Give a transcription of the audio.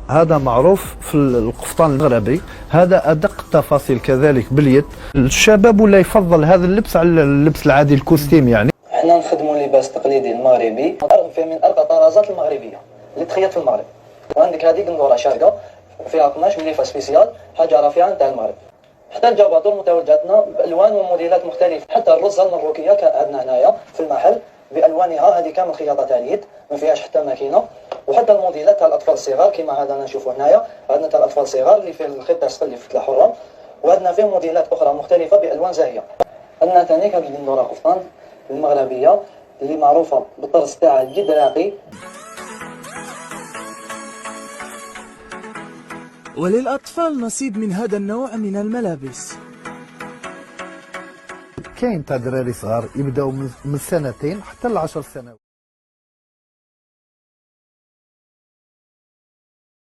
هذا معروف في القفطان المغربي، هذا أدق التفاصيل كذلك باليد. الشباب ولا يفضل هذا اللبس على اللبس العادي الكوستيم يعني. احنا نخدموا لباس تقليدي المغربي فيه من ارقى الطرازات المغربيه اللي تخيط في المغرب. وعندك هذه قندوره شارقه فيها قماش مليفه سبيسيال، حاجه رفيعه نتاع المغرب. حتى الجبادور متواجداتنا بالوان وموديلات مختلفه، حتى الرزه المروكيه عندنا هنايا في المحل بالوانها، هذه كامل خياطه تاع اليد ما فيهاش حتى ماكينه. وحتى الموديلات تاع الاطفال الصغار كما هذا نشوفه هنايا، عندنا تاع الاطفال الصغار اللي فيه الخيط تاع اللي في حره، وعندنا فيه موديلات اخرى مختلفه بالوان زاهيه. عندنا ثاني هذه القندوره قفطان المغربيه اللي معروفه بالطرز تاعها جد راقي. وللأطفال نصيب من هذا النوع من الملابس. كاين تاع دراري صغار يبداو من 2 حتى ل10 سنوات.